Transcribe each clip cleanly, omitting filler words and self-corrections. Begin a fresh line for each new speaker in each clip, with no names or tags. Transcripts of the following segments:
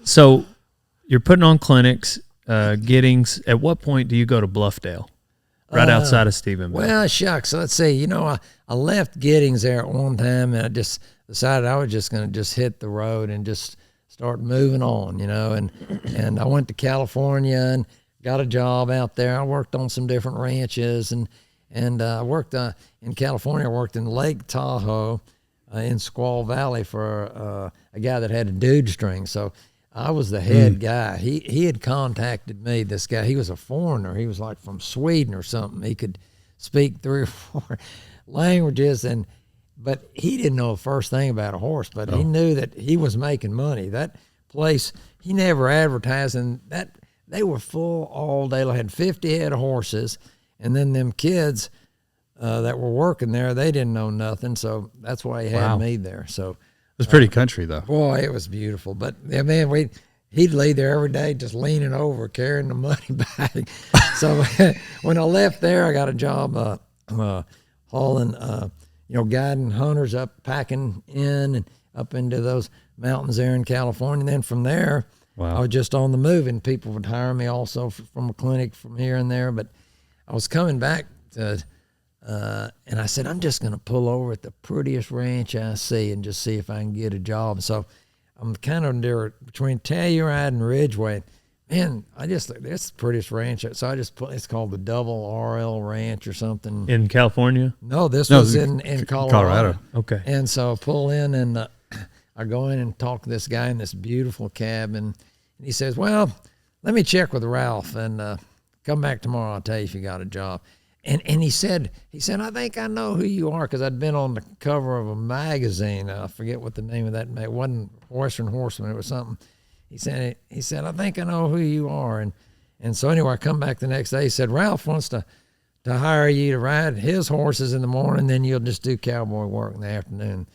So you're putting on clinics, Giddings. At what point do you go to Bluffdale? Right outside of Stephenville.
Well, shucks. Let's see. I left Giddings there at one time, and I just decided I was just going to just hit the road and just start moving on, and I went to California and got a job out there. I worked on some different ranches, and I worked in California. I worked in Lake Tahoe in Squaw Valley for a guy that had a dude string. So I was the head guy. He had contacted me, this guy. He was a foreigner. He was like from Sweden or something. He could speak 3 or 4 languages, but he didn't know the first thing about a horse, but he knew that he was making money. That place, he never advertised, and that they were full all day. They had 50 head of horses, and then them kids that were working there, they didn't know nothing, so that's why he had me there. So
it was pretty country, though.
Boy, it was beautiful. But, yeah, man, he'd lay there every day just leaning over, carrying the money bag. So when I left there, I got a job hauling, guiding hunters up, packing in and up into those mountains there in California. And then from there, I was just on the move, and people would hire me also from a clinic from here and there. But I was coming back to and I said, I'm just going to pull over at the prettiest ranch I see and just see if I can get a job. So I'm kind of there between Telluride and Ridgeway. Man, that's the prettiest ranch. So I just it's called the Double RL Ranch or something.
In California?
No, this was in Colorado.
Okay.
And so I pull in, and I go in and talk to this guy in this beautiful cabin. And he says, well, let me check with Ralph and come back tomorrow. I'll tell you if you got a job. And he said, I think I know who you are, because I'd been on the cover of a magazine. I forget what the name of that magazine. It wasn't Western Horseman. It was something. He said, I think I know who you are. And so anyway, I come back the next day. He said, Ralph wants to hire you to ride his horses in the morning, then you'll just do cowboy work in the afternoon.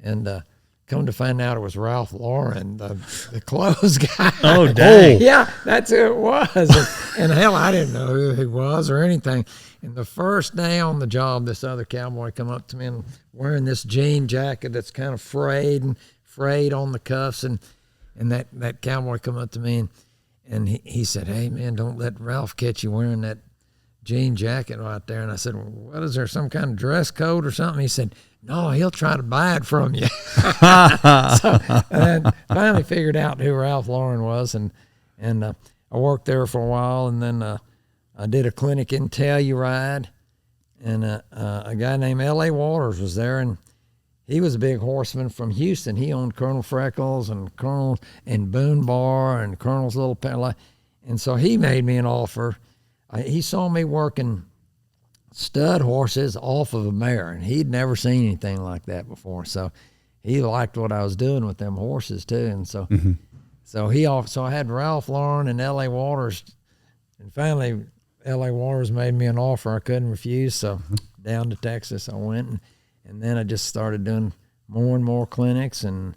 And come to find out, it was Ralph Lauren, the clothes guy.
Oh, dang.
Yeah, that's who it was. And hell, I didn't know who he was or anything. And the first day on the job, this other cowboy come up to me and wearing this jean jacket that's kind of frayed on the cuffs. And that cowboy come up to me and he said, hey, man, don't let Ralph catch you wearing that jean jacket right there. And I said, well, what, is there some kind of dress code or something? He said, no, he'll try to buy it from you. So and finally figured out who Ralph Lauren was. And I worked there for a while, and then I did a clinic in Telluride, and a guy named L.A. Waters was there, and he was a big horseman from Houston. He owned Colonel Freckles and Colonel and Boone Bar and Colonel's Little Pal. And so he made me an offer. He saw me working stud horses off of a mare, and he'd never seen anything like that before. So he liked what I was doing with them horses too. And so, so I had Ralph Lauren and L.A. Waters, and finally L.A. Waters made me an offer I couldn't refuse. So down to Texas I went, and then I just started doing more and more clinics, and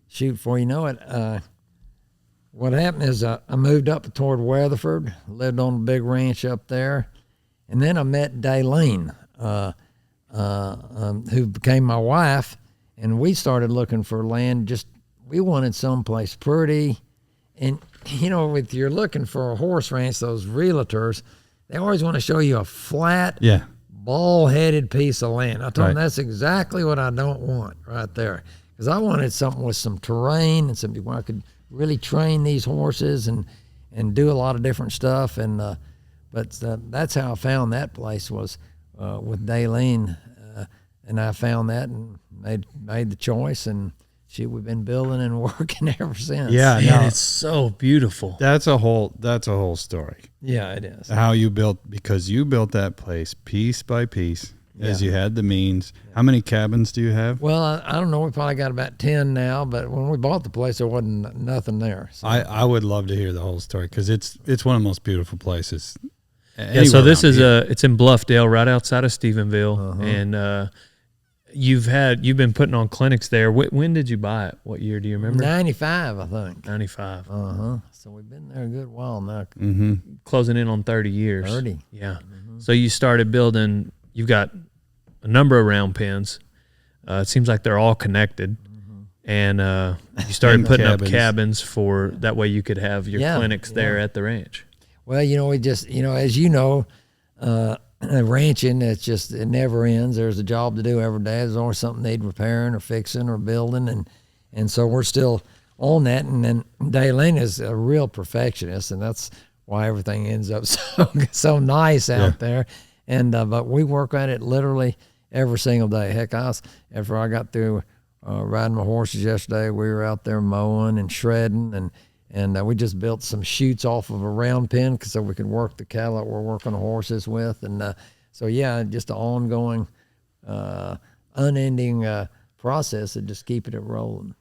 shoot, before you know it, what happened is I moved up toward Weatherford, lived on a big ranch up there. And then I met Daylene, who became my wife, and we started looking for land. We wanted someplace pretty. And, if you're looking for a horse ranch, those realtors, they always want to show you a flat, ball-headed piece of land. I told them that's exactly what I don't want right there, because I wanted something with some terrain and something where I could really train these horses and do a lot of different stuff. And But that's how I found that place, was with Daylene, and I found that and made the choice, and we've been building and working ever since.
Yeah, man, it's so beautiful.
That's a whole story.
Yeah, it is.
How you built that place piece by piece as you had the means. Yeah. How many cabins do you have?
Well, I don't know. We probably got about 10 now, but when we bought the place, there wasn't nothing there. So.
I would love to hear the whole story, because it's one of the most beautiful places.
Yeah, so this is it's in Bluffdale, right outside of Stephenville, and you've been putting on clinics there. When did you buy it? What year do you remember?
95, I think.
95.
So we've been there a good while now.
Closing in on 30 years.
30.
Yeah. So you started building. You've got a number of round pens. It seems like they're all connected. and you started putting up
cabins.
cabins for that way you could have your clinics there at the ranch.
Well, we just, as you know, ranching, it never ends. There's a job to do every day. There's always something need repairing or fixing or building, and so we're still on that. And then Daylene is a real perfectionist, and that's why everything ends up so nice out there. And but we work at it literally every single day. Heck, after I got through riding my horses yesterday, we were out there mowing and shredding, and we just built some chutes off of a round pen so we could work the cattle that we're working the horses with. And so, yeah, just an ongoing, unending process of just keeping it rolling.